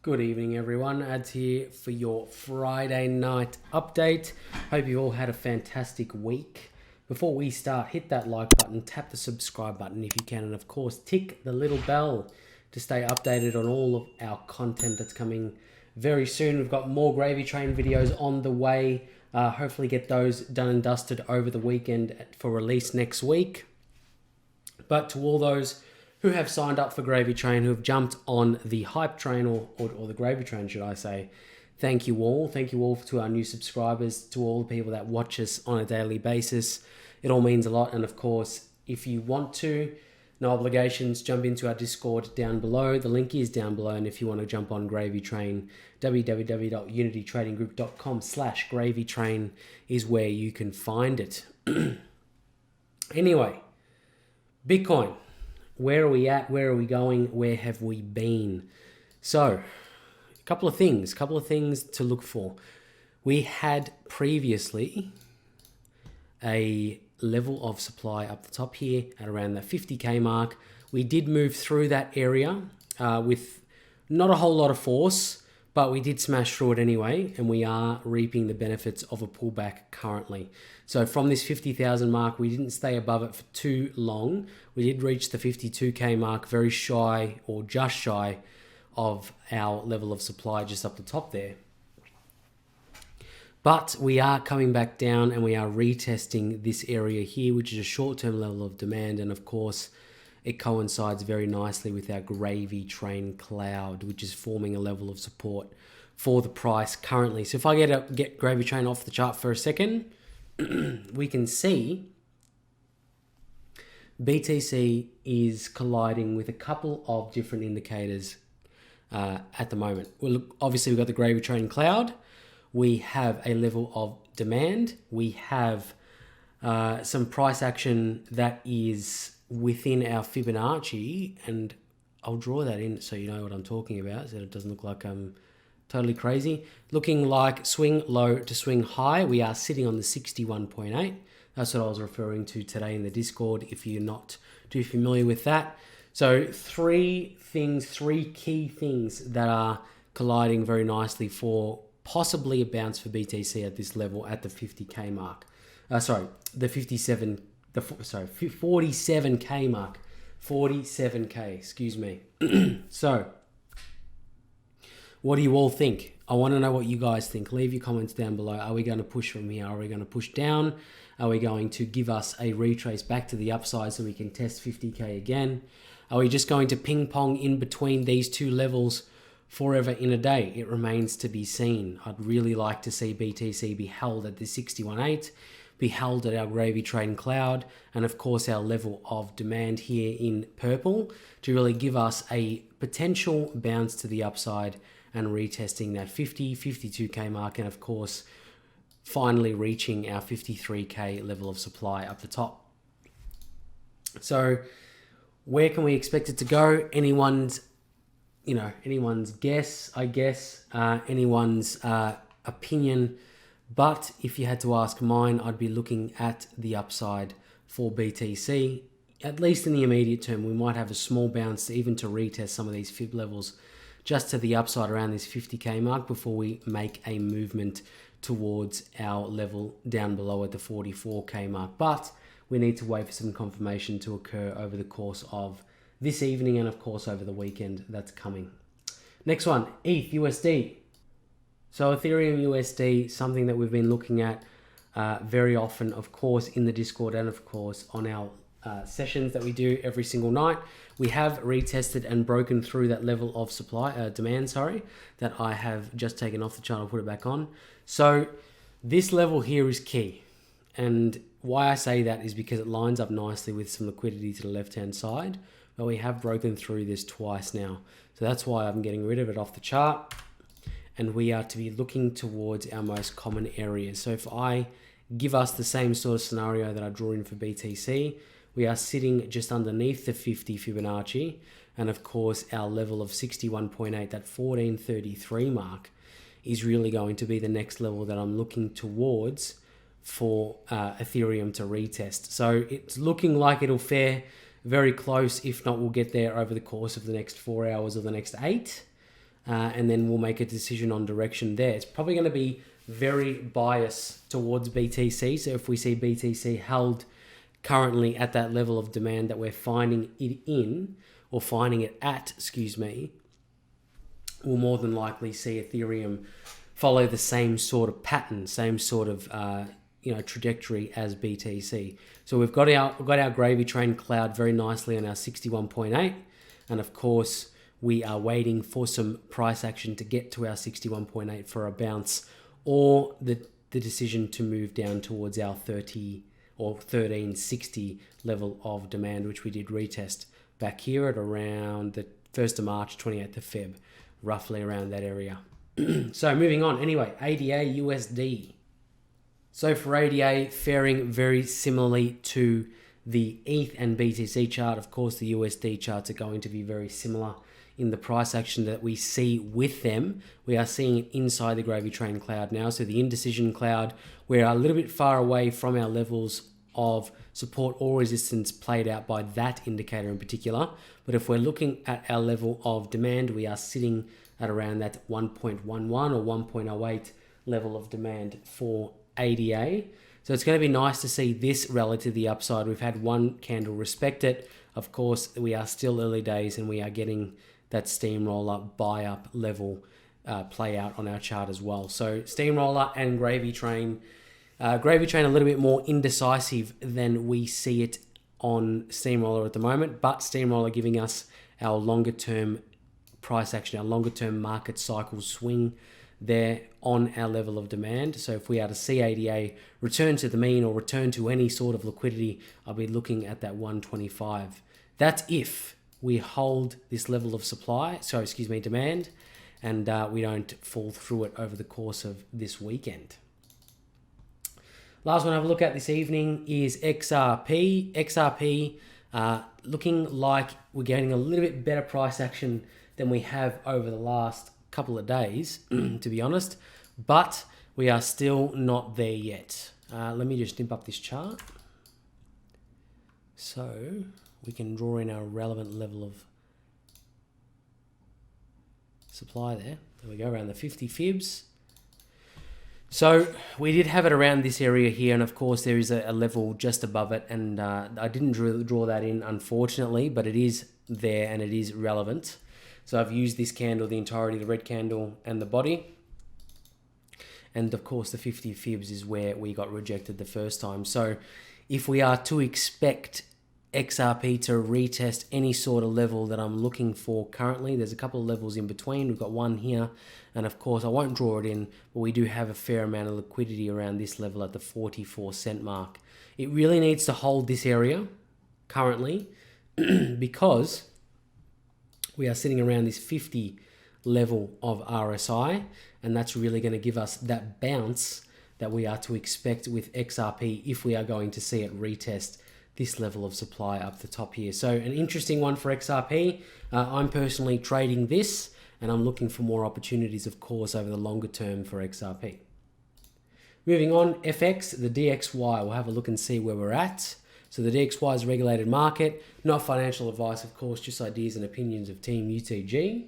Good evening, everyone. Ads here for your Friday night update. Hope you all had a fantastic week. Before we start, hit that like button, tap the subscribe button if you can, and of course, tick the little bell to stay updated on all of our content that's coming very soon. We've got more Gravy Train videos on the way. Hopefully get those done and dusted over the weekend for release next week. But to all those who have signed up for Gravy Train, who have jumped on the hype train, or the Gravy Train, should I say, thank you all. Thank you all to our new subscribers, to all the people that watch us on a daily basis. It all means a lot. And of course, if you want to, no obligations, jump into our Discord down below. The link is down below. And if you want to jump on Gravy Train, www.unitytradinggroup.com/gravytrain is where you can find it. Anyway, Bitcoin. Where are we at? Where are we going? Where have we been? So, a couple of things to look for. We had previously a level of supply up the top here at around the 50k mark. We did move through that area with not a whole lot of force, but we did smash through it anyway, and we are reaping the benefits of a pullback currently. So from this 50,000 mark, we didn't stay above it for too long. We did reach the 52k mark, very shy or just shy of our level of supply just up the top there. But we are coming back down and we are retesting this area here, which is a short-term level of demand. And of course, it coincides very nicely with our Gravy Train cloud, which is forming a level of support for the price currently. So if I get Gravy Train off the chart for a second, we can see BTC is colliding with a couple of different indicators at the moment. Well, obviously, we've got the Gravy Train cloud. We have a level of demand. We have some price action that is within our Fibonacci, and I'll draw that in so you know what I'm talking about, so it doesn't look like I'm totally crazy. Looking like swing low to swing high. We are sitting on the 61.8. That's what I was referring to today in the Discord, if you're not too familiar with that. So three key things that are colliding very nicely for possibly a bounce for BTC at this level at the 50k mark. The 47k mark. 47k, excuse me. So, what do you all think? I want to know what you guys think. Leave your comments down below. Are we going to push from here? Are we going to push down? Are we going to give us a retrace back to the upside so we can test 50k again? Are we just going to ping pong in between these two levels forever in a day? It remains to be seen. I'd really like to see BTC be held at the 61.8, be held at our Gravy Train cloud, and of course our level of demand here in purple to really give us a potential bounce to the upside and retesting that 52k mark, and of course finally reaching our 53k level of supply up the top. So where can we expect it to go? Anyone's guess, I guess, anyone's opinion. But if you had to ask mine, I'd be looking at the upside for BTC, at least in the immediate term. We might have a small bounce even to retest some of these fib levels just to the upside around this 50k mark before we make a movement towards our level down below at the 44k mark. But we need to wait for some confirmation to occur over the course of this evening and of course over the weekend that's coming. Next one, ETH USD. So Ethereum USD, something that we've been looking at very often, of course, in the Discord and of course on our sessions that we do every single night. We have retested and broken through that level of demand, that I have just taken off the chart. I'll put it back on. So this level here is key. And why I say that is because it lines up nicely with some liquidity to the left-hand side. But we have broken through this twice now. So that's why I'm getting rid of it off the chart. And we are to be looking towards our most common areas. So if I give us the same sort of scenario that I draw in for BTC, we are sitting just underneath the 50 Fibonacci. And of course, our level of 61.8, that 1433 mark, is really going to be the next level that I'm looking towards for Ethereum to retest. So it's looking like it'll fare very close. If not, we'll get there over the course of the next 4 hours or the next 8. and then we'll make a decision on direction there. It's probably going to be very biased towards BTC. So if we see BTC held currently at that level of demand that we're finding it in, or finding it at, excuse me, we'll more than likely see Ethereum follow the same sort of pattern, same sort of trajectory as BTC. So we've got our gravy train cloud very nicely on our 61.8, and of course we are waiting for some price action to get to our 61.8 for a bounce, or the decision to move down towards our 30 or 1360 level of demand, which we did retest back here at around the 1st of March, 28th of Feb, roughly around that area. So moving on, anyway, ADA USD. So for ADA, faring very similarly to the ETH and BTC chart. Of course, the USD charts are going to be very similar in the price action that we see with them. We are seeing it inside the gravy train cloud now. So the indecision cloud, we're a little bit far away from our levels of support or resistance played out by that indicator in particular. But if we're looking at our level of demand, we are sitting at around that 1.11 or 1.08 level of demand for ADA. So it's going to be nice to see this relative to the upside. We've had one candle respect it. Of course, we are still early days and we are getting that steamroller buy up level play out on our chart as well. So steamroller and gravy train a little bit more indecisive than we see it on steamroller at the moment, but steamroller giving us our longer term price action, our longer term market cycle swing there on our level of demand. So if we are to see ADA return to the mean or return to any sort of liquidity, I'll be looking at that 125. That's if we hold this level of demand, and we don't fall through it over the course of this weekend. Last one I have a look at this evening is XRP. XRP looking like we're getting a little bit better price action than we have over the last couple of days, to be honest, but we are still not there yet. Let me just snip up this chart so we can draw in our relevant level of supply there. There we go, around the 50 fibs. So we did have it around this area here, and of course there is a level just above it, and I didn't draw that in, unfortunately, but it is there and it is relevant. So I've used this candle, the entirety, the red candle and the body. And of course the 50 fibs is where we got rejected the first time. So if we are to expect XRP to retest any sort of level that I'm looking for currently, there's a couple of levels in between. We've got one here, and of course I won't draw it in, but we do have a fair amount of liquidity around this level at the 44 cent mark. It really needs to hold this area currently because we are sitting around this 50 level of RSI, and that's really going to give us that bounce that we are to expect with XRP if we are going to see it retest this level of supply up the top here. So an interesting one for XRP. I'm personally trading this, and I'm looking for more opportunities, of course, over the longer term for XRP. Moving on, FX, the DXY. We'll have a look and see where we're at. So the DXY is a regulated market, not financial advice, of course, just ideas and opinions of Team UTG.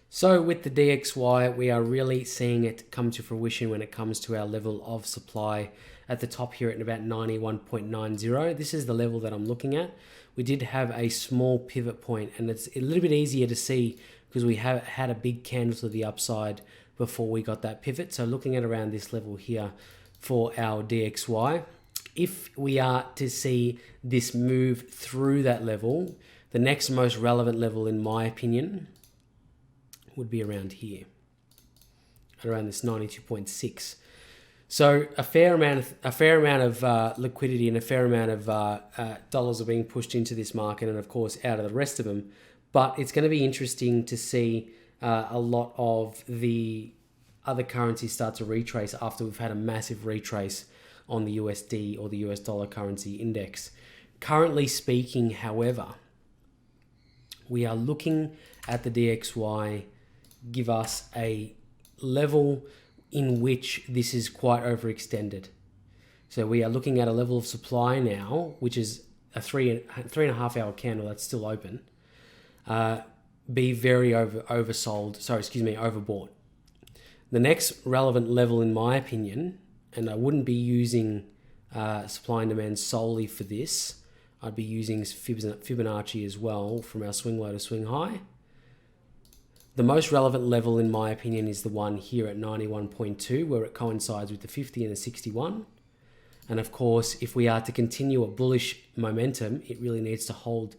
So with the DXY, we are really seeing it come to fruition when it comes to our level of supply at the top here at about 91.90. This is the level that I'm looking at. We did have a small pivot point, and it's a little bit easier to see because we have had a big candle to the upside before we got that pivot. So looking at around this level here for our DXY, if we are to see this move through that level, the next most relevant level, in my opinion, would be around here, around this 92.6. So a fair amount of liquidity and a fair amount of dollars are being pushed into this market, and of course out of the rest of them. But it's going to be interesting to see a lot of the other currencies start to retrace after we've had a massive retrace on the USD or the US dollar currency index. Currently speaking, however, we are looking at the DXY give us a level in which this is quite overextended. So we are looking at a level of supply now, which is a three and a half hour candle that's still open. be very overbought. The next relevant level, in my opinion, and I wouldn't be using supply and demand solely for this, I'd be using Fibonacci as well from our swing low to swing high. The most relevant level, in my opinion, is the one here at 91.2, where it coincides with the 50 and the 61. And of course, if we are to continue a bullish momentum, it really needs to hold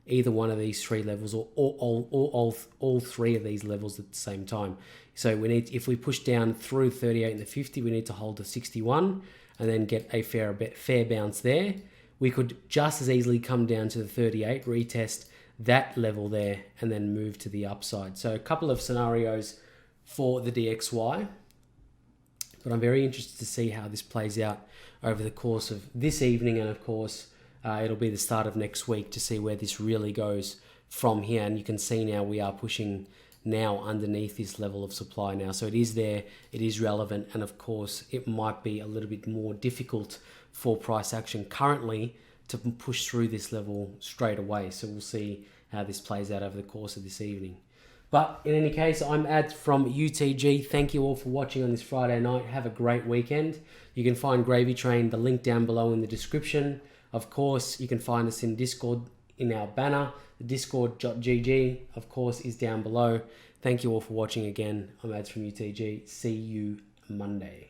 either one of these three levels, or all three of these levels at the same time. So we need, if we push down through 38 and the 50, we need to hold the 61 and then get a fair bounce there. We could just as easily come down to the 38, retest that level there, and then move to the upside. So a couple of scenarios for the DXY, but I'm very interested to see how this plays out over the course of this evening, and of course it'll be the start of next week to see where this really goes from here. And you can see now we are pushing now underneath this level of supply now, so it is there, it is relevant, and of course it might be a little bit more difficult for price action currently to push through this level straight away. So we'll see how this plays out over the course of this evening. But in any case, I'm Ad from UTG. Thank you all for watching on this Friday night. Have a great weekend. You can find Gravy Train, the link down below in the description. Of course, you can find us in Discord in our banner. The discord.gg, of course, is down below. Thank you all for watching again. I'm Ad from UTG. See you Monday.